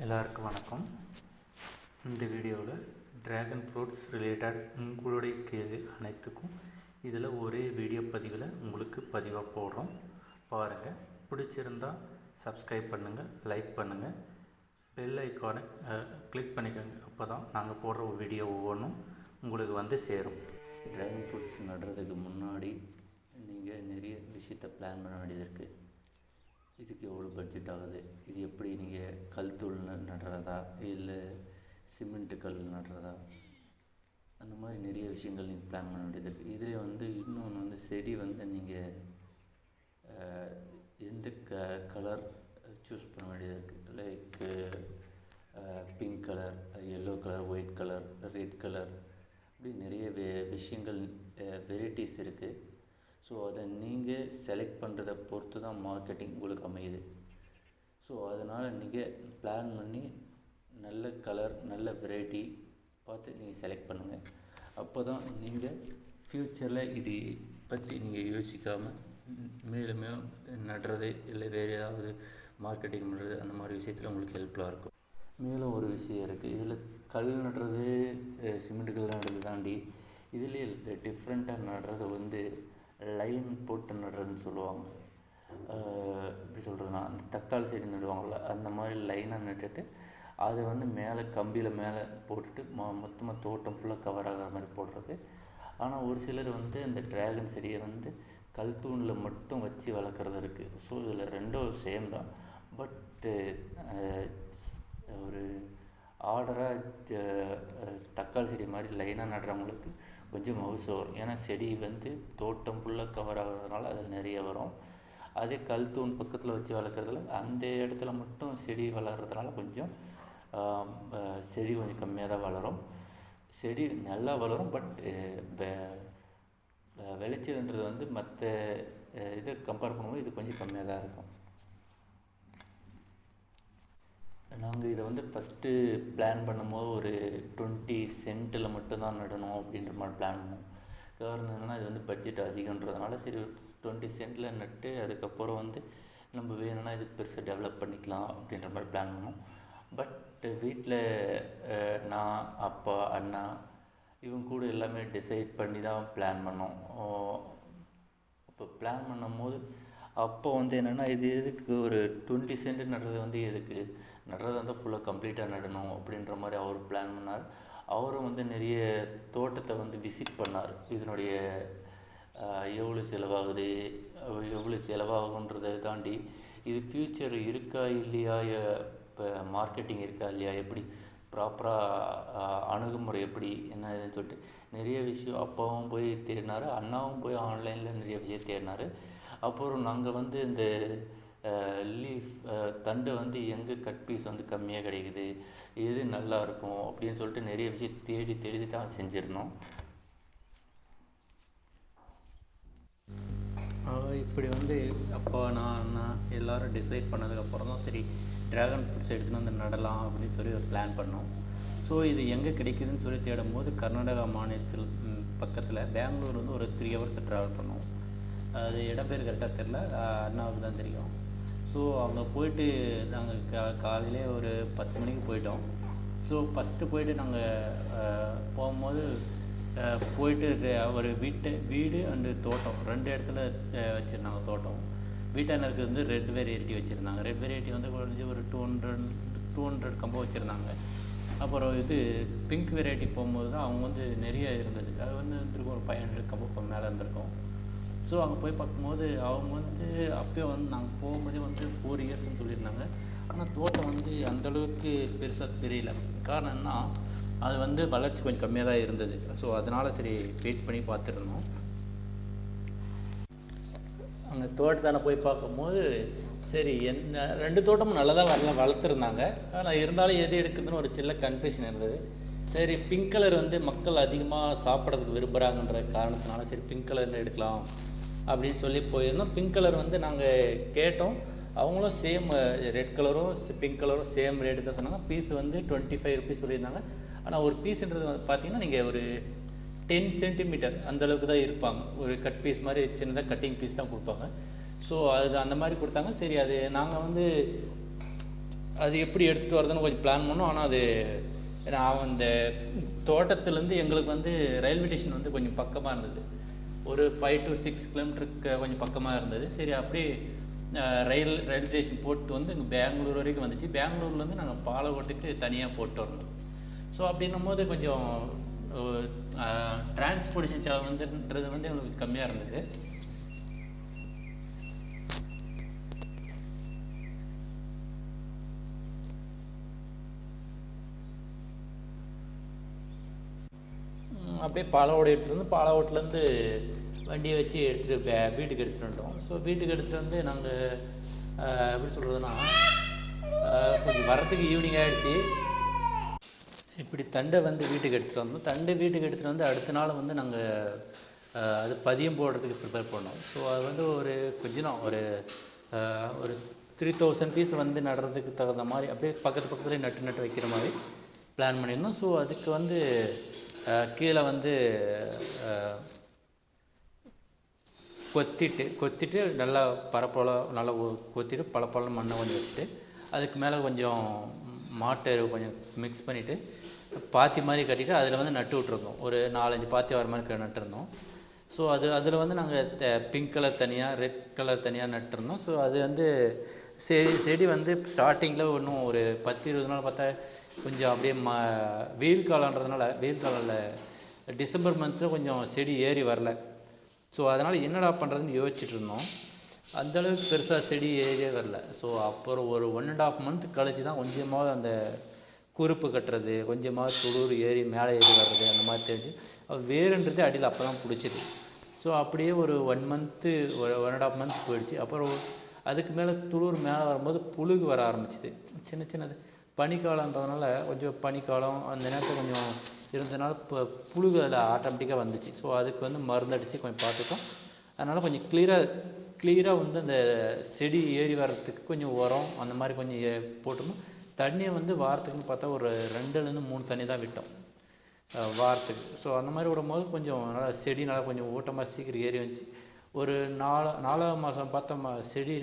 எல்லாருக்கும் வணக்கம். இந்த வீடியோவில் ட்ராகன் ஃப்ரூட்ஸ் ரிலேட்டட் உங்களுடைய கேள்வி அனைத்துக்கும் இதில் ஒரே வீடியோ பதிவில் உங்களுக்கு பதிவாக போடுறோம். பாருங்கள், பிடிச்சிருந்தால் சப்ஸ்கிரைப் பண்ணுங்கள், லைக் பண்ணுங்கள், பெல் ஐக்கானை கிளிக் பண்ணிக்கோங்க. அப்போ தான் நாங்கள் போடுற வீடியோ ஒவ்வொன்றும் உங்களுக்கு வந்து சேரும். ட்ராகன் ஃப்ரூட்ஸ் நடுறதுக்கு முன்னாடி நீங்கள் நிறைய விஷயத்தை பிளான் பண்ண வேண்டியது இருக்குது. இதுக்கு எவ்வளோ பட்ஜெட் ஆகுது, இது எப்படி நீங்கள் கல் தூள் நடுறதா இல்லை சிமெண்ட்டு கல் நடுறதா, அந்த மாதிரி நிறைய விஷயங்கள் நீங்கள் பிளான் பண்ண வேண்டியது இருக்குது. இதில் இன்னொன்று செடி நீங்கள் எந்த கலர் சூஸ் பண்ண வேண்டியது இருக்குது. Like pink colour, yellow colour, white colour, red colour, இப்படி நிறைய விஷயங்கள் வெரைட்டிஸ் இருக்குது. ஸோ அதை நீங்கள் செலக்ட் பண்ணுறதை பொறுத்து தான் மார்க்கெட்டிங் உங்களுக்கு அமையுது. ஸோ அதனால் நீங்கள் பிளான் பண்ணி நல்ல கலர், நல்ல வெரைட்டி பார்த்து நீங்கள் செலக்ட் பண்ணுங்கள். அப்போ தான் நீங்கள் ஃப்யூச்சரில் இது பற்றி நீங்கள் யோசிக்காமல் மேலும் மேலும் நடுறது இல்லை வேறு ஏதாவது மார்க்கெட்டிங் பண்ணுறது அந்த மாதிரி விஷயத்தில் உங்களுக்கு ஹெல்ப்ஃபுல்லாக இருக்கும். மேலும் ஒரு விஷயம் இருக்குது. இதில் கல் நடுறது, சிமெண்ட் கல் நடுறது தாண்டி இதுலேயே டிஃப்ரெண்ட்டாக நடுறது லைன் போட்டு நடுறதுன்னு சொல்லுவாங்க. எப்படி சொல்கிறதுனா, அந்த தக்காளி செடி நடுவாங்கள்ல, அந்த மாதிரி லைனாக நட்டுட்டு அதை மேலே கம்பியில் மேலே போட்டுட்டு மொத்தமாக தோட்டம் ஃபுல்லாக கவர் ஆகிற மாதிரி போடுறது. ஆனால் ஒரு சிலர் அந்த ட்ராகன் செடியை கல் தூணில் மட்டும் வச்சு வளர்க்குறது இருக்குது. ஸோ இதில் ரெண்டும் சேம் தான். பட்டு ஒரு ஆர்டராக தக்காளி செடி மாதிரி லைனாக நடுறவங்களுக்கு கொஞ்சம் மவுசு வரும். ஏன்னா செடி தோட்டம் ஃபுல்லாக கவர் ஆகிறதுனால அதில் நிறைய வரும். அதே கல் தூண் பக்கத்தில் வச்சு வளர்க்குறதுல அந்த இடத்துல மட்டும் செடி வளர்கிறதுனால செடி கொஞ்சம் கம்மியாக தான் வளரும். செடி நல்லா வளரும், பட் விளைச்சல்ன்றது மற்ற இதை கம்பேர் பண்ணும்போது இது கொஞ்சம் கம்மியாக தான் இருக்கும். நாங்கள் இதை ஃபஸ்ட்டு பிளான் பண்ணும்போது ஒரு 20 சென்ட்டில் மட்டும்தான் நடணும் அப்படின்ற மாதிரி பிளான் பண்ணோம். காரணம் என்னென்னா, இது பட்ஜெட் அதிகன்றதுனால சரி 20 சென்ட்டில் நட்டு அதுக்கப்புறம் நம்ம வேணும்னா இதுக்கு பெருசாக டெவலப் பண்ணிக்கலாம் அப்படின்ற மாதிரி பிளான் பண்ணோம். பட் வீட்டில் நான், அப்பா, அண்ணா இவங்க கூட எல்லாமே டிசைட் பண்ணி தான் பிளான் பண்ணோம். இப்போ பிளான் பண்ணும்போது அப்போ என்னென்னா, இது எதுக்கு ஒரு 20 சென்ட் நடுறது எதுக்கு நடுறது ஃபுல்லாக கம்ப்ளீட்டாக நடணும் அப்படின்ற மாதிரி அவர் பிளான் பண்ணார். அவரும் நிறைய தோட்டத்தை விசிட் பண்ணார். இதனுடைய எவ்வளோ செலவாகுது, எவ்வளோ செலவாகுன்றதை தாண்டி இது ஃப்யூச்சர் இருக்கா இல்லையா, இப்போ மார்க்கெட்டிங் இருக்கா இல்லையா, எப்படி ப்ராப்பராக அணுகுமுறை எப்படி என்ன இதுன்னு சொல்லிட்டு நிறைய விஷயம் அப்பாவும் போய் தேடினார், அண்ணாவும் போய் ஆன்லைனில் நிறைய விஷயம் தேடினார். அப்புறம் நாங்கள் இந்த லீஃப் தண்டை எங்கே கட் பீஸ் கம்மியாக கிடைக்குது, எது நல்லாயிருக்கும் அப்படின்னு சொல்லிட்டு நிறைய விஷயம் தேடி தான் செஞ்சுருந்தோம். இப்படி அப்பா, நான், அண்ணா எல்லோரும் டிசைட் பண்ணதுக்கப்புறம் தான் சரி ட்ராகன் ஃப்ரூட்ஸ் எடுத்துன்னு நடலாம் அப்படின்னு சொல்லி ஒரு பிளான் பண்ணோம். ஸோ இது எங்கே கிடைக்குதுன்னு சொல்லி தேடும்போது கர்நாடகா மாநிலத்தில் பக்கத்தில் பெங்களூர் ஒரு 3 ஹவர்ஸ் ட்ராவல் பண்ணோம். அது இடம் பேர் கரெக்டாக தெரில, அண்ணாவுக்கு தான் தெரியும். ஸோ அங்கே போயிட்டு நாங்கள் காலையிலே ஒரு 10 மணிக்கு போயிட்டோம். ஸோ ஃபஸ்ட்டு போயிட்டு நாங்கள் போகும்போது போயிட்டு ஒரு வீடு அண்டு தோட்டம் 2 இடத்துல வச்சுருந்தாங்க. தோட்டம் வீட்டான இருக்கிறது ரெட் வெரைட்டி வச்சுருந்தாங்க. ரெட் வெரைட்டி குறைஞ்சி ஒரு 200 கம்போ வச்சுருந்தாங்க. அப்புறம் இது பிங்க் வெரைட்டி போகும்போது தான் அவங்க நிறைய இருந்தது. அது இருந்திருக்கும் ஒரு 500 கம்போ மேலே இருந்திருக்கும். ஸோ அங்கே போய் பார்க்கும்போது அவங்க அப்போயே நாங்கள் போகும்போதே 4 இயர்ஸ்ன்னு சொல்லியிருந்தாங்க. ஆனால் தோட்டம் அந்தளவுக்கு பெருசாக தெரியல. காரணம் என்ன, அது வளர்ச்சி கொஞ்சம் கம்மியாக தான் இருந்தது. ஸோ அதனால் சரி வெயிட் பண்ணி பார்த்துருந்தோம். அங்கே தோட்டத்தான போய் பார்க்கும்போது சரி 2 தோட்டமும் நல்லா தான் வளர்த்துருந்தாங்க. ஆனால் இருந்தாலும் எது எடுக்குதுன்னு ஒரு சின்ன கன்ஃபியூஷன் இருந்தது. சரி பிங்க் கலர் மக்கள் அதிகமாக சாப்பிட்றதுக்கு விரும்புகிறாங்கன்ற காரணத்தினால சரி பிங்க் கலரில் எடுக்கலாம் அப்படின்னு சொல்லி போயிருந்தோம். பிங்க் கலர் நாங்கள் கேட்டோம். அவங்களும் சேம் ரெட் கலரும் பிங்க் கலரும் சேம் ரேட்டு தான் சொன்னாங்க. பீஸ் 25 ருபீஸ் சொல்லியிருந்தாங்க. ஆனால் ஒரு பீஸுன்றது பார்த்தீங்கன்னா நீங்கள் ஒரு 10 சென்டிமீட்டர் அந்தளவுக்கு தான் இருப்பாங்க. ஒரு கட் பீஸ் மாதிரி சின்னதாக கட்டிங் பீஸ் தான் கொடுப்பாங்க. ஸோ அது அந்த மாதிரி கொடுத்தாங்க. சரி அது நாங்கள் அது எப்படி எடுத்துகிட்டு வரதுன்னு கொஞ்சம் பிளான் பண்ணோம். ஆனால் அது நான் அந்த தோட்டத்துலேருந்து எங்களுக்கு வந்து ரயில்வே ஸ்டேஷன் வந்து கொஞ்சம் பக்கமாக இருந்தது. ஒரு 5 to 6 கிலோமீட்டருக்கு கொஞ்சம் பக்கமாக இருந்தது. சரி அப்படியே ரயில்வே ஸ்டேஷன் போட்டு வந்து இங்கே பெங்களூர் வரைக்கும் வந்துச்சு. பெங்களூர்லேருந்து நாங்கள் பாலக்கோட்டுக்கு தனியாக போட்டு வரணும். ஸோ அப்படின்னும் போது கொஞ்சம் டிரான்ஸ்போர்ட்டேஷன் செலவு வந்துன்றது வந்து எங்களுக்கு கம்மியாக இருந்தது. அப்படியே பாலவோடு எடுத்துகிட்டு வந்து பாலவோட்டிலேருந்து வண்டியை வச்சு எடுத்துகிட்டு வீட்டுக்கு எடுத்துகிட்டு வந்துட்டோம். ஸோ வீட்டுக்கு எடுத்துகிட்டு வந்து நாங்கள் எப்படி சொல்கிறதுனா கொஞ்சம் வரத்துக்கு ஈவினிங் ஆகிடுச்சு. இப்படி தண்டை வந்து வீட்டுக்கு எடுத்துகிட்டு வந்தோம். தண்டை வீட்டுக்கு எடுத்துகிட்டு வந்து அடுத்த நாள் வந்து நாங்கள் அது பதியம் போடுறதுக்கு ப்ரிப்பேர் பண்ணோம். ஸோ அது வந்து ஒரு கொஞ்சம் ஒரு 3000 பீஸ் வந்து நடுறதுக்கு தகுந்த மாதிரி அப்படியே பக்கத்துலேயே நட்டு வைக்கிற மாதிரி பிளான் பண்ணியிருந்தோம். ஸோ அதுக்கு வந்து கீழே வந்து கொத்திட்டு நல்லா பரப்பளவு நல்லா கொத்திட்டு பல மண்ணை கொஞ்சம் வச்சுட்டு அதுக்கு மேலே கொஞ்சம் மாட்டு கொஞ்சம் மிக்ஸ் பண்ணிவிட்டு பாத்தி மாதிரி கட்டிட்டு அதில் வந்து நட்டு விட்ருந்தோம். ஒரு 4-5 பாத்தி வர மாதிரி நட்டுருந்தோம். ஸோ அதில் வந்து நாங்கள் பிங்க் கலர் தனியாக, ரெட் கலர் தனியாக நட்டுருந்தோம். ஸோ அது வந்து செடி வந்து ஸ்டார்டிங்கில் இன்னும் ஒரு 10-20 நாள் பார்த்தா கொஞ்சம் அப்படியே வெயில் காலன்றதுனால வெயில் காலத்தில் டிசம்பர் மந்தில் கொஞ்சம் செடி ஏறி வரல. ஸோ அதனால் என்னடா பண்ணுறதுன்னு யோசிச்சுட்டு இருந்தோம். அந்தளவுக்கு பெருசாக செடி ஏறியே வரல. ஸோ அப்புறம் ஒரு 1.5 மந்த் கழிச்சு தான் கொஞ்சமாவது அந்த குறுப்பு கட்டுறது, கொஞ்சமாவது துளிர் ஏறி மேலே ஏறி வர்றது அந்த மாதிரி தெரிஞ்சு வேறுன்றது அடியில் அப்போ தான் பிடிச்சிது. ஸோ அப்படியே ஒரு 1 மந்த்து 1.5 மந்த் போயிடுச்சு. அப்புறம் அதுக்கு மேலே துளிர் மேலே வரும்போது புழுகு வர ஆரம்பிச்சிது. சின்னது பனிக்காலன்றதுனால கொஞ்சம் பனிக்காலம் அந்த நேரத்தில் கொஞ்சம் இருந்ததுனால புழுகு அதில் ஆட்டோமேட்டிக்காக வந்துச்சு. ஸோ அதுக்கு வந்து மருந்து அடித்து கொஞ்சம் பார்த்துட்டோம். அதனால் கொஞ்சம் கிளியராக வந்து அந்த செடி ஏறி வர்றதுக்கு கொஞ்சம் உரம் அந்த மாதிரி கொஞ்சம் போட்டோம்னா தண்ணியை வந்து வாரத்துக்குன்னு பார்த்தா ஒரு 2-3 தண்ணி தான் விட்டோம் வாரத்துக்கு. ஸோ அந்த மாதிரி விடும்போது கொஞ்சம் நல்லா செடி நல்லா கொஞ்சம் ஊட்டமாக சீக்கிரம் ஏறி வந்துச்சு. ஒரு 4ஆம் மாதம் பார்த்தோம் செடி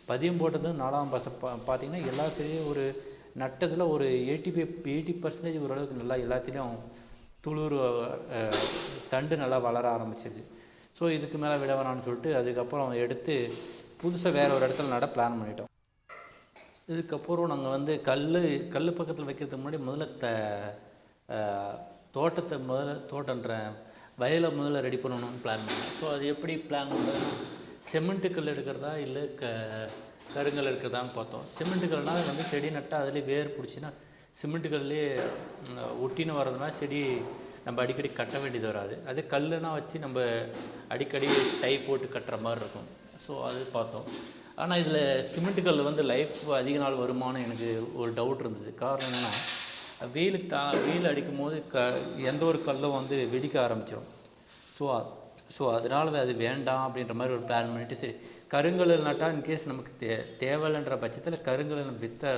பதியம் போட்டது 4ஆம் மாதம் பார்த்திங்கன்னா எல்லா செடியும் ஒரு நட்டதில் ஒரு 80% ஓரளவுக்கு நல்லா எல்லாத்துலேயும் துளிர் தண்டு நல்லா வளர ஆரம்பிச்சிது. ஸோ இதுக்கு மேலே விட வேணான்னு சொல்லிட்டு அதுக்கப்புறம் எடுத்து புதுசாக வேறு ஒரு இடத்துல நட பிளான் பண்ணிட்டோம். இதுக்கப்புறம் நாங்கள் வந்து கல் பக்கத்தில் வைக்கிறதுக்கு முன்னாடி முதல்ல தோட்டன்ற வயலை முதல்ல ரெடி பண்ணணும்னு பிளான் பண்ணோம். ஸோ அது எப்படி பிளான் பண்ணுறது, சிமெண்ட்டு கல் எடுக்கிறதா இல்லை கருங்கல் எடுக்கிறதான்னு பார்த்தோம். சிமெண்ட்டு கல்னால் வந்து செடி நட்டால் அதிலே வேர் பிடிச்சின்னா சிமெண்ட்டு கல்லே ஒட்டின்னு வர்றதுனா செடி நம்ம அடிக்கடி கட்ட வேண்டியது வராது. அதே கல்லுனா வச்சு நம்ம அடிக்கடி டை போட்டு கட்டுற மாதிரி இருக்கும். ஸோ அது பார்த்தோம். ஆனால் இதில் சிமெண்ட்டு கல் வந்து லைஃப் அதிக நாள் வருமானம் எனக்கு ஒரு டவுட் இருந்தது. காரணம் என்னென்னா வெயில் அடிக்கும் போது எந்த ஒரு கல்லும் வந்து வெடிக்க ஆரம்பிச்சிடும். ஸோ அதனால் அது வேண்டாம் அப்படின்ற மாதிரி ஒரு பிளான் பண்ணிவிட்டு சரி கருங்கல் நட்டால் இன்கேஸ் நமக்கு தேவையில்லைன்ற பட்சத்தில் கருங்கல் விற்ற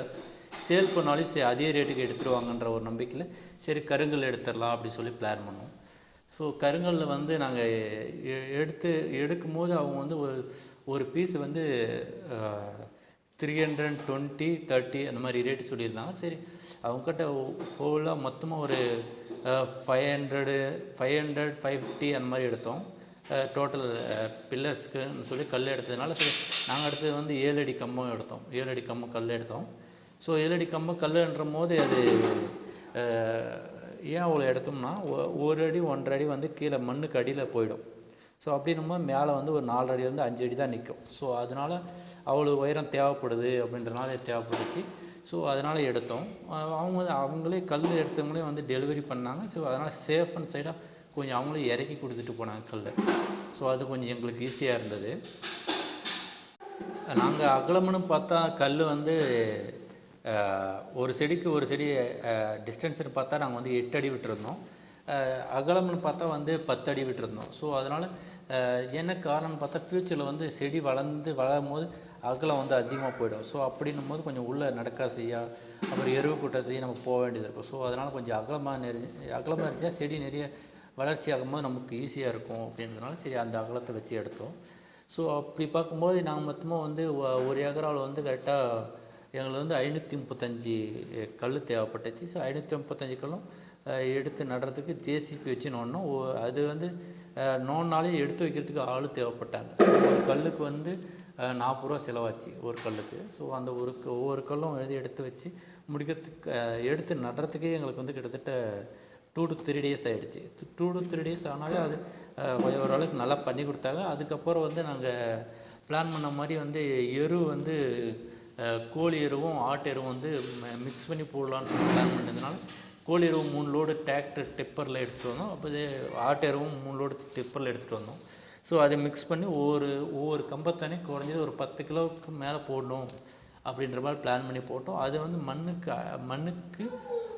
சேல் பண்ணாலும் சரி அதே ரேட்டுக்கு எடுத்துருவாங்கன்ற ஒரு நம்பிக்கையில் சரி கருங்கல் எடுத்துடலாம் அப்படி சொல்லி பிளான் பண்ணோம். ஸோ கருங்கல்லில் வந்து நாங்கள் எடுக்கும் போது அவங்க வந்து ஒரு பீஸ் வந்து 320, 30 அந்த மாதிரி ரேட்டு சொல்லியிருந்தாங்க. சரி அவங்கக்கிட்ட ஹோலாக மொத்தமாக ஒரு 500, 550 அந்த மாதிரி எடுத்தோம். டோட்டல் பில்லர்ஸ்க்குன்னு சொல்லி கல் எடுத்ததுனால சரி நாங்கள் அடுத்தது வந்து 7 அடி கம்பம் எடுத்தோம். 7 அடி கம்பம் கல் எடுத்தோம். ஸோ 7 அடி கம்பம் கல்லுன்ற போது அது ஏன் அவ்வளோ எடுத்தோம்னா 1 அடி 1.5 அடி வந்து கீழே மண்ணுக்கு அடியில் போயிடும். ஸோ அப்படின்னும்போது மேலே வந்து ஒரு 4 அடியிலேருந்து 5 அடி தான் நிற்கும். ஸோ அதனால் அவ்வளோ உயரம் தேவைப்படுது அப்படின்றனால தேவைப்படுச்சு. ஸோ அதனால் எடுத்தோம். அவங்களே கல் எடுத்தவங்களே வந்து டெலிவரி பண்ணாங்க. ஸோ அதனால் சேஃப் அண்ட் சைடாக கொஞ்சம் அவங்களே இறக்கி கொடுத்துட்டு போனாங்க கல். ஸோ அது கொஞ்சம் எங்களுக்கு ஈஸியாக இருந்தது. நாங்கள் அகலம்னு பார்த்தா கல் வந்து ஒரு செடிக்கு ஒரு செடி டிஸ்டன்ஸ்னு பார்த்தா நாங்கள் வந்து 8 அடி விட்டுருந்தோம். அகலம்னு பார்த்தா வந்து 10 அடி விட்டுருந்தோம். ஸோ அதனால் என்ன காரணம்னு பார்த்தா ஃப்யூச்சரில் வந்து செடி வளரும் போது அகலம் வந்து அதிகமாக போயிடும். ஸோ அப்படின்னும் போது கொஞ்சம் உள்ளே நடக்க செய்ய அப்புறம் எருவு கூட்ட செய்ய நம்ம போக வேண்டியது இருக்கும். ஸோ அதனால் கொஞ்சம் அகலமாக இருந்துச்சுன்னா செடி நிறைய வளர்ச்சி ஆகும்போது நமக்கு ஈஸியாக இருக்கும் அப்படின்றதுனால சரி அந்த அகலத்தை வச்சு எடுத்தோம். ஸோ அப்படி பார்க்கும்போது நாங்கள் மொத்தமாக வந்து 1 ஏக்கராவில் வந்து கரெக்டாக எங்களுக்கு வந்து 535 கல் தேவைப்பட்டுச்சு. ஸோ 535 கல்லும் எடுத்து நடுறதுக்கு ஜேசிபி வச்சு நோண்டினோம். அது வந்து நோண்டினாலே எடுத்து வைக்கிறதுக்கு ஆள் தேவைப்பட்டாங்க. ஒரு கல்லுக்கு வந்து 40 ரூபா செலவாச்சு ஒரு கல்லுக்கு. ஸோ அந்த ஒவ்வொரு கல்லும் எடுத்து வச்சு முடிக்கிறதுக்கு எடுத்து நடுறதுக்கே எங்களுக்கு வந்து கிட்டத்தட்ட 2 to 3 days ஆகிடுச்சு. 2 to 3 days ஆனாலே அது கொஞ்சம் ஓரளவுக்கு நல்லா பண்ணி கொடுத்தாங்க. அதுக்கப்புறம் வந்து நாங்கள் பிளான் பண்ண மாதிரி வந்து எரு வந்து கோழி எருவும் ஆட்டு எருவும் வந்து மிக்ஸ் பண்ணி போடலான்னு சொல்லி பிளான் பண்ணதுனால கோழி எருவும் 3 லோடு டிராக்டர் டிப்பரில் எடுத்துகிட்டு வந்தோம். அப்போ ஆட்டு எருவும் 3 லோடு டிப்பரில் எடுத்துகிட்டு வந்தோம். ஸோ அதை மிக்ஸ் பண்ணி ஒவ்வொரு கம்பத்தானே குறைஞ்சது ஒரு 10 கிலோவுக்கு மேலே போடணும் அப்படின்ற மாதிரி பிளான் பண்ணி போட்டோம். அது வந்து மண்ணுக்கு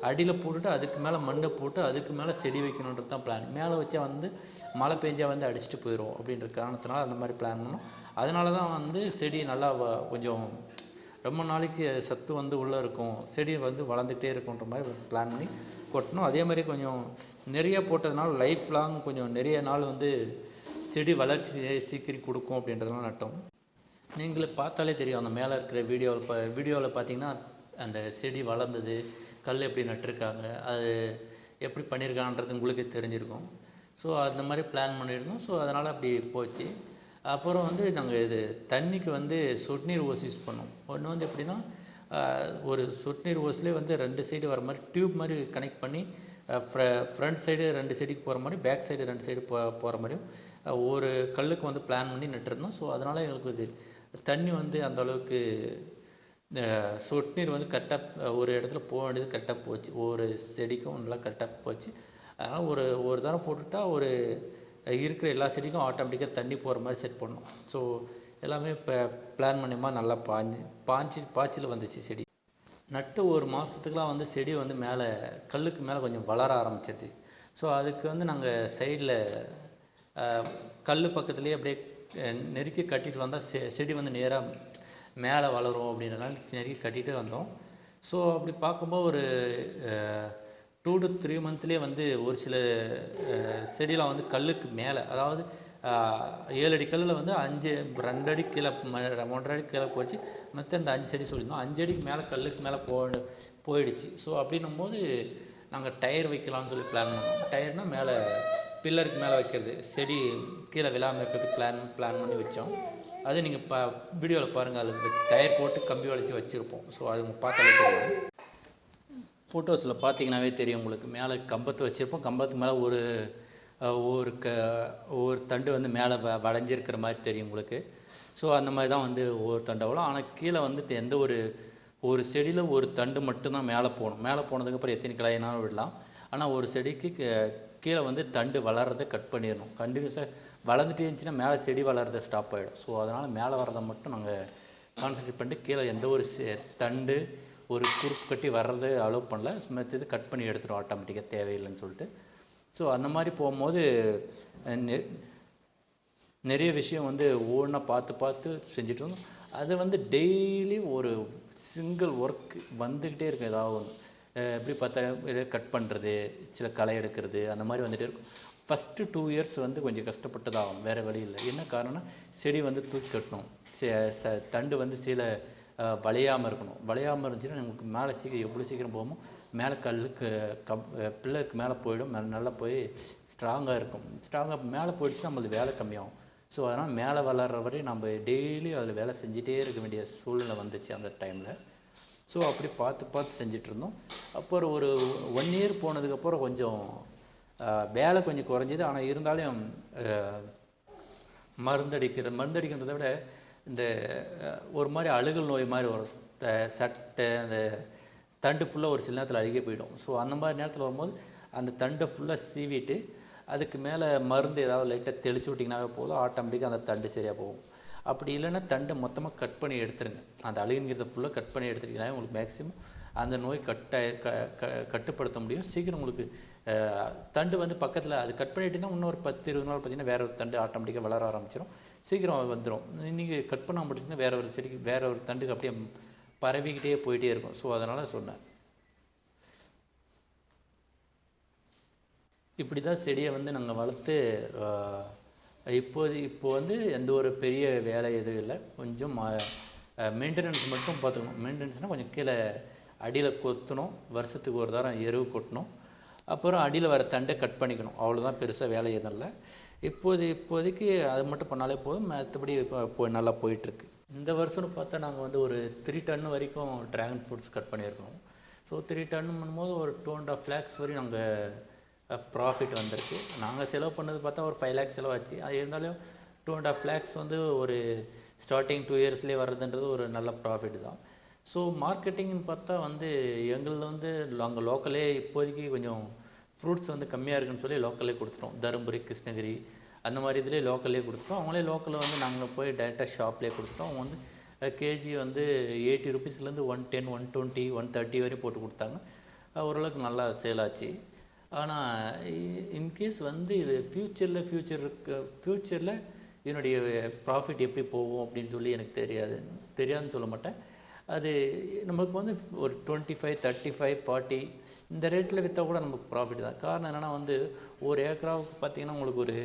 அடியில் போட்டுட்டு அதுக்கு மேலே மண்ணை போட்டு அதுக்கு மேலே செடி வைக்கணுன்றது தான் பிளான். மேலே வச்சா வந்து மழை பெஞ்சா வந்து அடிச்சுட்டு போயிடும் அப்படின்ற காரணத்தினால அந்த மாதிரி பிளான் பண்ணோம். அதனால தான் வந்து செடி நல்லா கொஞ்சம் ரொம்ப நாளைக்கு சத்து வந்து உள்ளே இருக்கும், செடி வந்து வளர்ந்துகிட்டே இருக்குன்ற மாதிரி பிளான் பண்ணி கொட்டணும். அதே மாதிரி கொஞ்சம் நிறைய போட்டதுனால லைஃப் லாங் கொஞ்சம் நிறைய நாள் வந்து செடி வளர்ச்சி சீக்கிரம் கொடுக்கும் அப்படின்றதெல்லாம் நட்டோம். நீங்களே பார்த்தாலே தெரியும், அந்த மேலே இருக்கிற வீடியோவில் பார்த்தீங்கன்னா அந்த செடி வளர்ந்தது, கல் எப்படி நட்டிருக்காங்க, அது எப்படி பண்ணியிருக்காங்கன்றது உங்களுக்கே தெரிஞ்சிருக்கும். ஸோ அந்த மாதிரி பிளான் பண்ணியிருந்தோம். ஸோ அதனால் அப்படி போச்சு. அப்புறம் வந்து நாங்கள் இது தண்ணிக்கு வந்து சொட்டு நீர் ஓஸ் யூஸ் பண்ணோம். ஒன்று வந்து எப்படின்னா ஒரு சொட்டு நீர் ஓஸ்லேயே வந்து 2 சைடு வர மாதிரி டியூப் மாதிரி கனெக்ட் பண்ணி ஃப்ரண்ட் சைடு 2 சைடுக்கு போகிற மாதிரி, பேக் சைடு 2 சைடு போகிற மாதிரியும் ஒரு கல்லுக்கு வந்து பிளான் பண்ணி நட்டுருந்தோம். ஸோ அதனால் எங்களுக்கு இது தண்ணி வந்து அந்தளவுக்கு சொட்டு நீர் வந்து கரெக்டாக ஒரு இடத்துல போக வேண்டியது கரெக்டாக போச்சு. ஒவ்வொரு செடிக்கும் நல்லா கரெக்டாக போச்சு. அதனால் ஒரு தரம் போட்டுவிட்டால் ஒரு இருக்கிற எல்லா செடிக்கும் ஆட்டோமேட்டிக்காக தண்ணி போகிற மாதிரி செட் பண்ணோம். ஸோ எல்லாமே இப்போ பிளான் பண்ணிமா நல்லா பாய்ச்சல் வந்துச்சு. செடி நட்டு ஒரு மாதத்துக்குலாம் வந்து செடி வந்து மேலே கல்லுக்கு மேலே கொஞ்சம் வளர ஆரம்பிச்சிது. ஸோ அதுக்கு வந்து நாங்கள் சைடில் கல் பக்கத்துலேயே அப்படியே நெருக்கி கட்டிட்டு வந்தால் செடி வந்து நேராக மேலே வளரும் அப்படின்றனால நெருக்கி கட்டிகிட்டே வந்தோம். ஸோ அப்படி பார்க்கும்போது ஒரு 2 to 3 மந்த்லேயே வந்து ஒரு சில செடியெலாம் வந்து கல்லுக்கு மேலே, அதாவது 7 அடி கல்லில் வந்து 2 அடி கீழே 1.5 அடி கீழே போயிடுச்சு. மற்ற இந்த 5 செடி சொல்லியிருந்தோம், 5 அடிக்கு மேலே கல்லுக்கு மேலே போயிடுச்சு. ஸோ அப்படின்னும் போது நாங்கள் டயர் வைக்கலாம்னு சொல்லி பிளான் பண்ணோம். டயர்னால் மேலே பில்லருக்கு மேலே வைக்கிறது, செடி கீழே விழாமல் இருக்கிறதுக்கு பிளான் பண்ணி வச்சோம். அது நீங்கள் வீடியோவில் பாருங்கள், அதில் டயர் போட்டு கம்பி வளைச்சி வச்சுருப்போம். ஸோ அது பார்த்தாலே தெரியும். ஃபோட்டோஸில் பார்த்தீங்கன்னாவே தெரியும் உங்களுக்கு. மேலே கம்பத்தை வச்சுருப்போம், கம்பத்துக்கு மேலே ஒவ்வொரு தண்டு வந்து மேலே வளைஞ்சிருக்கிற மாதிரி தெரியும் உங்களுக்கு. ஸோ அந்த மாதிரி தான் வந்து ஒவ்வொரு தண்டவளும். ஆனால் கீழே வந்து எந்த ஒரு செடியில் ஒரு தண்டு மட்டும்தான் மேலே போகணும். மேலே போனதுக்கப்புறம் எத்தனை கிளைனாலும் விடலாம். ஆனால் ஒரு செடிக்கு கீழே வந்து தண்டு வளர்கிறத கட் பண்ணிடணும். கண்டினியூஸாக வளர்ந்துட்டே இருந்துச்சுன்னா மேலே செடி வளர்கிறத ஸ்டாப் ஆகிடும். ஸோ அதனால் மேலே வர்றதை மட்டும் நாங்கள் கான்சன்ட்ரேட் பண்ணிட்டு கீழே எந்த ஒரு தண்டு ஒரு குறுப்பு கட்டி வர்றது அலோவ் பண்ணல. மற்றது கட் பண்ணி எடுத்துடும் ஆட்டோமேட்டிக்காக, தேவையில்லைன்னு சொல்லிட்டு. ஸோ அந்த மாதிரி போகும்போது நிறைய விஷயம் வந்து ஒவ்வொன்றா பார்த்து செஞ்சுட்டு இருந்தோம். அது வந்து டெய்லி ஒரு சிங்கிள் ஒர்க் வந்துக்கிட்டே இருக்கும். ஏதாவது ஒன்று எப்படி பார்த்தா கட் பண்ணுறது, சில களை எடுக்கிறது, அந்த மாதிரி வந்துகிட்டே இருக்கும். ஃபஸ்ட்டு 2 years வந்து கொஞ்சம் கஷ்டப்பட்டு தான் ஆகும், வேறு வழி இல்லை. என்ன காரணம்னா செடி வந்து தூக்கி கட்டணும், தண்டு வந்து சில வளையாமல் இருக்கணும். வளையாமல் இருந்துச்சுன்னா நமக்கு மேலே எவ்வளோ சீக்கிரம் போகுமோ மேலே கல்லுக்கு பில்லருக்கு மேலே போயிடும், நல்லா போய் ஸ்ட்ராங்காக இருக்கும். ஸ்ட்ராங்காக மேலே போயிடுச்சுன்னா நம்மளுக்கு வேலை கம்மியாகும். ஸோ அதனால் மேலே வளர்கிற வரையும் நம்ம டெய்லி அதில் வேலை செஞ்சிட்டே இருக்க வேண்டிய சூழ்நிலை வந்துச்சு அந்த டைமில். ஸோ அப்படி பார்த்து செஞ்சிட்ருந்தோம். அப்புறம் ஒரு 1 year போனதுக்கப்புறம் கொஞ்சம் வேலை கொஞ்சம் குறைஞ்சிது. ஆனால் இருந்தாலும் மருந்தடிக்கிறத விட இந்த ஒரு மாதிரி அழுகல் நோய் மாதிரி வரும். சட்டை அந்த தண்டு ஃபுல்லாக ஒரு சில நேரத்தில் அழுகி போயிடும். ஸோ அந்த மாதிரி நேரத்தில் வரும்போது அந்த தண்டை ஃபுல்லாக சீவிட்டு அதுக்கு மேலே மருந்து ஏதாவது லைட்டாக தெளித்து விட்டிங்கனாவே போதும், ஆட்டோமேட்டிக்காக அந்த தண்டு சரியாக போகும். அப்படி இல்லைன்னா தண்டை மொத்தமாக கட் பண்ணி எடுத்துருங்க. அந்த அழுகுங்கிறத ஃபுல்லாக கட் பண்ணி எடுத்துட்டிங்கன்னா உங்களுக்கு மேக்ஸிமம் அந்த நோய் கட்டுப்படுத்த முடியும். சீக்கிரம் உங்களுக்கு தண்டு வந்து பக்கத்தில் அது கட் பண்ணிட்டிங்கன்னா இன்னொரு 10-20 நாள் பார்த்திங்கன்னா வேறு ஒரு தண்டு ஆட்டோமேட்டிக்காக வளர ஆரம்பிச்சிடும், சீக்கிரம் வந்துடும். நீங்கள் கட் பண்ண முடியுங்கன்னா வேறு ஒரு செடிக்கு வேறு ஒரு தண்டுக்கு அப்படியே பரவிக்கிட்டே போயிட்டே இருக்கும். ஸோ அதனால் சொன்னேன். இப்படி தான் செடியை வந்து நாங்கள் வளர்த்து இப்போ வந்து எந்த ஒரு பெரிய வேலை எதுவும் இல்லை. கொஞ்சம் மெயின்டெனன்ஸ் மட்டும் பார்த்துக்கணும். மெயின்டெனன்ஸ்னால் கொஞ்சம் கீழே அடியில் கொத்தணும், வருஷத்துக்கு ஒரு தரம் எருவு கொட்டணும், அப்புறம் அடியில் வர தண்டை கட் பண்ணிக்கணும். அவ்வளோதான், பெருசாக வேலை எதுவும் இல்லை. இப்போதைக்கு அது மட்டும் பண்ணாலே போதும். மற்றபடி இப்போ நல்லா போயிட்டுருக்கு. இந்த வருஷம்னு பார்த்தா நாங்கள் வந்து ஒரு 3 டன் வரைக்கும் ட்ராகன் ஃப்ரூட்ஸ் கட் பண்ணியிருக்கோம். ஸோ 3 டன் பண்ணும்போது ஒரு 2.5 lakhs வரையும் நாங்கள் ப்ராஃபிட் வந்திருக்கு. நாங்கள் செலவு பண்ணது பார்த்தா ஒரு 5 lakhs செலவாச்சு. அது இருந்தாலும் 2.5 lakhs வந்து ஒரு ஸ்டார்டிங் 2 இயர்ஸ்லேயே வர்றதுன்றது ஒரு நல்ல ப்ராஃபிட் தான். ஸோ மார்க்கெட்டிங்னு பார்த்தா வந்து எங்களில் வந்து நாங்கள் லோக்கலே இப்போதைக்கு கொஞ்சம் ஃப்ரூட்ஸ் வந்து கம்மியாக இருக்குன்னு சொல்லி லோக்கல்லே கொடுத்துட்டோம். தருமபுரி, கிருஷ்ணகிரி அந்த மாதிரி இதிலே லோக்கல்லே கொடுத்துட்டோம். அவங்களே லோக்கலில் வந்து நாங்கள் போய் டேரெக்டாக ஷாப்லேயே கொடுத்துட்டோம். அவங்க வந்து கேஜி வந்து 80 rupeesலேருந்து 110, 120, 130 வரையும் போட்டு கொடுத்தாங்க. ஓரளவுக்கு நல்லா சேல் ஆச்சு. ஆனால் இன்கேஸ் வந்து இது ஃப்யூச்சரில் இதனுடைய ப்ராஃபிட் எப்படி போகும் அப்படின்னு சொல்லி எனக்கு தெரியாதுன்னு சொல்ல மாட்டேன். அது நமக்கு வந்து ஒரு 25, 35, 40 இந்த ரேட்டில் விற்றா கூட நமக்கு ப்ராஃபிட் தான். காரணம் என்னென்னா வந்து ஒரு ஏக்கராவுக்கு பார்த்திங்கன்னா உங்களுக்கு ஒரு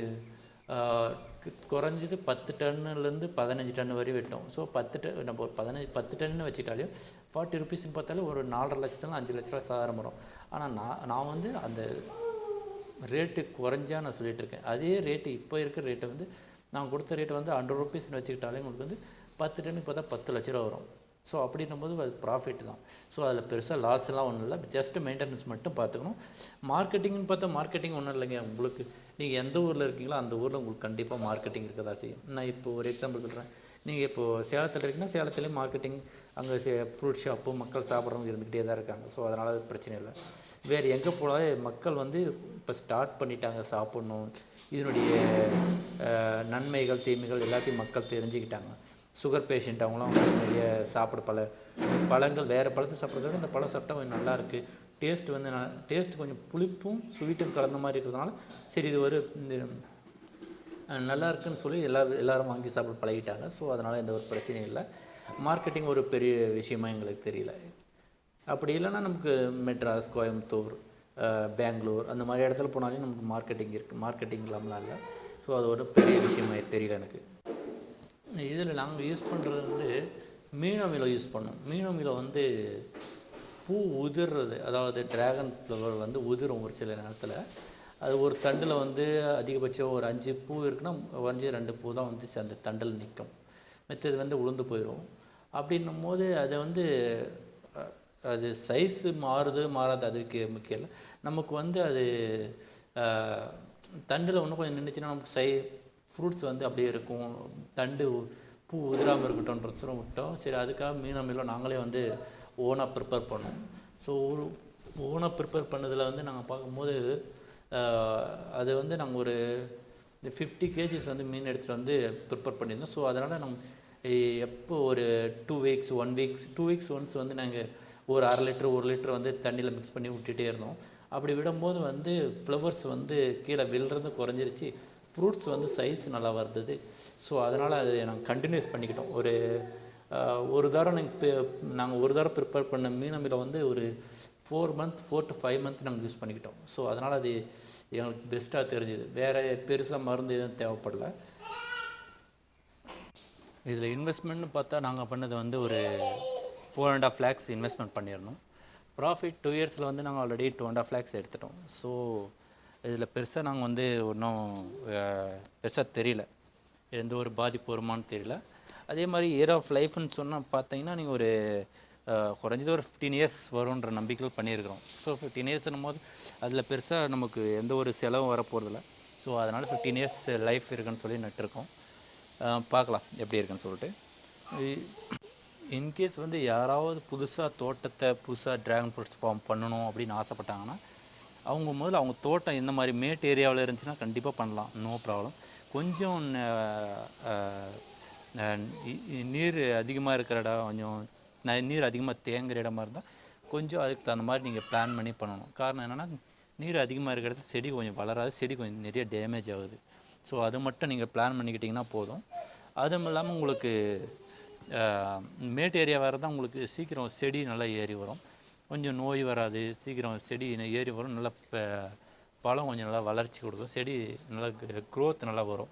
குறைஞ்சது 10 டன்னுலேருந்து 15 டன் வரையும் வெட்டும். ஸோ 10 நம்ம ஒரு 10 டன்னு வச்சுக்கிட்டாலே 40 rupeesன்னு பார்த்தாலே ஒரு 4.5 லட்சத்துலேருந்து 5 லட்ச ரூபா சாதாரண வரும். ஆனால் நான் வந்து அந்த ரேட்டு குறைஞ்சா நான் சொல்லிகிட்டு இருக்கேன். அதே ரேட்டு இப்போ இருக்கிற ரேட்டை வந்து நான் கொடுத்த ரேட்டை வந்து 100 rupeesன்னு வச்சுக்கிட்டாலே உங்களுக்கு வந்து 10 டன்னுக்கு பார்த்தா 10 லட்ச ரூபா வரும். ஸோ அப்படின்னும்போது அது ப்ராஃபிட் தான். ஸோ அதில் பெருசாக லாஸ்லாம் ஒன்றும் இல்லை, ஜஸ்ட்டு மெயின்டெனன்ஸ் மட்டும் பார்த்துக்கணும். மார்க்கெட்டிங்னு பார்த்தா மார்க்கெட்டிங் ஒன்றும் இல்லைங்க. உங்களுக்கு நீங்கள் எந்த ஊரில் இருக்கீங்களோ அந்த ஊரில் உங்களுக்கு கண்டிப்பாக மார்க்கெட்டிங் இருக்க தான் செய்யும். நான் இப்போ ஒரு எக்ஸாம்பிள் சொல்கிறேன். நீங்கள் இப்போது சேலத்தில் இருக்கீங்கன்னா சேலத்துலேயும் மார்க்கெட்டிங், அங்கே ஃப்ரூட் ஷாப்பு மக்கள் சாப்பிட்றவங்க இருந்துக்கிட்டே தான் இருக்காங்க. ஸோ அதனால் அது பிரச்சனை இல்லை. வேறு எங்கே போனாலே மக்கள் வந்து இப்போ ஸ்டார்ட் பண்ணிட்டாங்க சாப்பிட்ணும். இதனுடைய நன்மைகள் தீமைகள் எல்லாத்தையும் மக்கள் தெரிஞ்சுக்கிட்டாங்க. சுகர் பேஷண்ட் அவங்களாம் வந்து நிறைய சாப்பிட பழங்கள் வேறு பழத்தை சாப்பிட்றத விட இந்த பழம் சாப்பிட்டா கொஞ்சம் நல்லாயிருக்கு, டேஸ்ட் கொஞ்சம் புளிப்பும் ஸ்வீட்டும் கலந்த மாதிரி இருக்கிறதுனால சரி இது ஒரு நல்லா இருக்குன்னு சொல்லி எல்லோரும் வாங்கி சாப்பிட பழகிட்டாங்க. ஸோ அதனால் எந்த ஒரு பிரச்சனையும் இல்லை. மார்க்கெட்டிங் ஒரு பெரிய விஷயமா எங்களுக்கு தெரியல. அப்படி இல்லைன்னா நமக்கு மெட்ராஸ், கோயம்புத்தூர், பெங்களூர் அந்த மாதிரி இடத்துல போனாலே நமக்கு மார்க்கெட்டிங் இருக்குது. மார்க்கெட்டிங் இல்லாமலாம் இல்லை. ஸோ அது ஒரு பெரிய விஷயமா தெரியல எனக்கு. இதில் நாங்கள் யூஸ் பண்ணுறது வந்து மீனமிலம் யூஸ் பண்ணோம். மீனமிலம் வந்து பூ உதிர்றது, அதாவது ட்ராகன் ஃப்ளவர் வந்து உதிரும் ஒரு சில நேரத்தில். அது ஒரு தண்டில் வந்து அதிகபட்சம் ஒரு 5 பூ இருக்குன்னா 2 பூ தான் வந்து அந்த தண்டில் நிற்கும். மற்றது வந்து உளுந்து போயிடும். அப்படின்னும் போது அதை வந்து அது சைஸு மாறாது அதுக்கு முக்கியம் இல்லை. நமக்கு வந்து அது தண்டில் இன்னும் கொஞ்சம் நின்றுச்சுன்னா நமக்கு ஃப்ரூட்ஸ் வந்து அப்படியே இருக்கும். தண்டு பூ உதிராமல் இருக்கட்டும்ன்றதும் விட்டோம். சரி, அதுக்காக மீனமிலம் நாங்களே வந்து ஓனாக ப்ரிப்பேர் பண்ணோம். ஸோ ஓனாக ப்ரிப்பேர் பண்ணதில் வந்து நாங்கள் பார்க்கும்போது அது வந்து நாங்கள் ஒரு 50 kgs வந்து மீன் எடுத்துகிட்டு வந்து ப்ரிப்பேர் பண்ணியிருந்தோம். ஸோ அதனால் நம்ம எப்போ ஒரு 2 weeks ஒன்ஸ் வந்து நாங்கள் ஒரு 1/2 லிட்டர் 1 லிட்டர் வந்து தண்ணியில் மிக்ஸ் பண்ணி விட்டுட்டே இருந்தோம். அப்படி விடும்போது வந்து ஃப்ளவர்ஸ் வந்து கீழே விழுறது குறைஞ்சிருச்சு, ஃப்ரூட்ஸ் வந்து சைஸ் நல்லா வருது. ஸோ அதனால் அது நாங்கள் கண்டினியூஸ் பண்ணிக்கிட்டோம். ஒரு தரம் நாங்கள் ஒரு தரம் ப்ரிப்பேர் பண்ண மீனமிலம் வந்து ஒரு 4 to 5 months நாங்கள் யூஸ் பண்ணிக்கிட்டோம். ஸோ அதனால் அது எங்களுக்கு பெஸ்ட்டாக தெரிஞ்சுது. வேறு பெருசாக மருந்து எதுவும் தேவைப்படல. இதில் இன்வெஸ்ட்மெண்ட்னு பார்த்தா நாங்கள் பண்ணது வந்து ஒரு 4.5 lakhs இன்வெஸ்ட்மெண்ட் பண்ணியிருந்தோம். ப்ராஃபிட் 2 இயர்ஸில் வந்து நாங்கள் ஆல்ரெடி 2.5 lakhs எடுத்துட்டோம். ஸோ இதில் பெருசாக நாங்கள் வந்து ஒன்றும் பெருசாக தெரியல, எந்த ஒரு பாதிப்பு வருமானு தெரியல. அதே மாதிரி இயர் ஆஃப் லைஃப்னு சொன்னால் பார்த்தீங்கன்னா நீங்கள் ஒரு குறைஞ்சது ஒரு 15 years வரும்ன்ற நம்பிக்கையில் பண்ணியிருக்கிறோம். ஸோ 15 yearsன்னும் போது அதில் பெருசாக நமக்கு எந்த ஒரு செலவும் வரப்போகிறதில்ல. ஸோ அதனால் 15 years லைஃப் இருக்குன்னு சொல்லி நட்டுருக்கோம். பார்க்கலாம் எப்படி இருக்குன்னு சொல்லிட்டு. இன்கேஸ் வந்து யாராவது புதுசாக ட்ராகன் ஃப்ரூட்ஸ் ஃபார்ம் பண்ணணும் அப்படின்னு ஆசைப்பட்டாங்கன்னா அவங்க முதல்ல அவங்க தோட்டம் இந்த மாதிரி மேட் ஏரியாவில் இருந்துச்சுன்னா கண்டிப்பாக பண்ணலாம், நோ ப்ராப்ளம். கொஞ்சம் நீர் அதிகமாக இருக்கிற இடம், கொஞ்சம் நீர் அதிகமாக தேங்குகிற இடமா இருந்தால் கொஞ்சம் அதுக்கு தகுந்த மாதிரி நீங்கள் பிளான் பண்ணி பண்ணணும். காரணம் என்னென்னா நீர் அதிகமாக இருக்கிற இடத்துல செடி கொஞ்சம் வளராது, செடி கொஞ்சம் நிறைய டேமேஜ் ஆகுது. ஸோ அது மட்டும் நீங்கள் பிளான் பண்ணிக்கிட்டிங்கன்னா போதும். அதுவும் இல்லாமல் உங்களுக்கு மேட் ஏரியா வேறு தான் உங்களுக்கு சீக்கிரம் செடி நல்லா ஏறி வரும், கொஞ்சம் நோய் வராது, சீக்கிரம் செடி ஏறி வரும், நல்லா பழம் கொஞ்சம் நல்லா வளர்ச்சி கொடுக்கும், செடி நல்லா க்ரோத் நல்லா வரும்.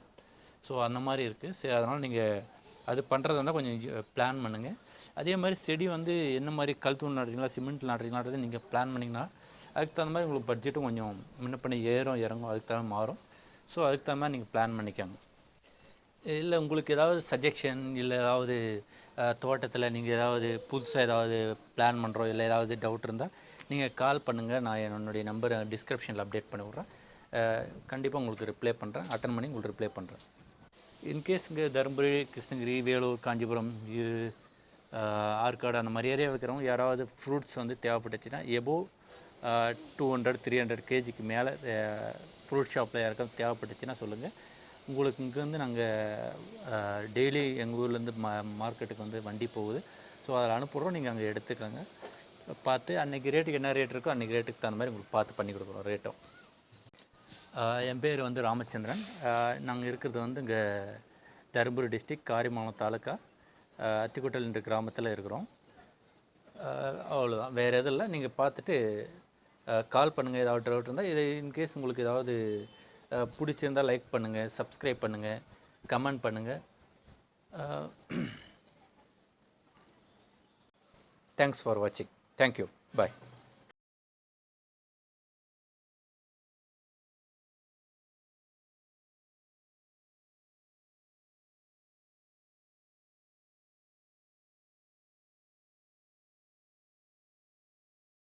ஸோ அந்த மாதிரி இருக்குது. சரி, அதனால் நீங்கள் அது பண்ணுறதா இருந்தால் கொஞ்சம் பிளான் பண்ணுங்கள். அதே மாதிரி செடி வந்து என்ன மாதிரி கல் நடுறீங்களா சிமெண்ட்டில் நடுறீங்களான்றது நீங்கள் பிளான் பண்ணிங்கன்னா அதுக்கு தகுந்த மாதிரி உங்களுக்கு பட்ஜெட்டும் கொஞ்சம் முன்ன பண்ணி ஏறும் இறங்கும், அதுக்கு தகுந்த மாறும். ஸோ அதுக்கு தகுந்த மாதிரி நீங்கள் பிளான் பண்ணிக்கோங்க. இல்லை உங்களுக்கு ஏதாவது சஜெக்ஷன் இல்லை ஏதாவது தோட்டத்தில் நீங்கள் ஏதாவது புதுசாக ஏதாவது பிளான் பண்ணுறோம் இல்லை ஏதாவது டவுட் இருந்தால் நீங்கள் கால் பண்ணுங்கள். நான் என்னுடைய நம்பரை டிஸ்கிரிப்ஷனில் அப்டேட் பண்ணி விட்றேன். கண்டிப்பாக உங்களுக்கு ரிப்ளை பண்ணுறேன், அட்டன் பண்ணி உங்களுக்கு ரிப்ளை பண்ணுறேன். இன்கேஸ் இங்கே தருமபுரி, கிருஷ்ணகிரி, வேலூர், காஞ்சிபுரம், ஆற்காடு அந்த மாதிரி ஏரியா வைக்கிறவங்க யாராவது ஃப்ரூட்ஸ் வந்து தேவைப்பட்டுச்சுன்னா எபோவ் 200-300 கேஜிக்கு மேலே ஃப்ரூட் ஷாப்பில் யாருக்காவது தேவைப்பட்டுச்சுன்னா சொல்லுங்கள். உங்களுக்கு இங்கேருந்து நாங்கள் டெய்லி எங்கள் ஊர்லேருந்து மார்க்கெட்டுக்கு வந்து வண்டி போகுது. ஸோ அதில் அனுப்புகிறோம், நீங்கள் அங்கே எடுத்துக்கோங்க. பார்த்து அன்றைக்கி ரேட்டுக்கு என்ன ரேட் இருக்கோ அன்றைக்கி ரேட்டுக்கு தகுந்த மாதிரி உங்களுக்கு பார்த்து பண்ணி கொடுக்குறோம் ரேட்டும். என் பேர் வந்து ராமச்சந்திரன். நாங்கள் இருக்கிறது வந்து இங்கே தருமபுரி டிஸ்ட்ரிக்ட் காரிமங்கலம் தாலுக்கா அத்திக்குட்டல்ன்ற கிராமத்தில் இருக்கிறோம். அவ்வளோதான், வேறு எதுவும் இல்லை. நீங்கள் பார்த்துட்டு கால் பண்ணுங்கள் ஏதாவது டவுட் இருந்தால். இது இன்கேஸ் உங்களுக்கு ஏதாவது பிடிச்சிருந்தால் லைக் பண்ணுங்கள், சப்ஸ்கிரைப் பண்ணுங்கள், கமெண்ட் பண்ணுங்கள். தேங்க்ஸ் ஃபார் வாட்சிங். தேங்க்யூ. பாய்.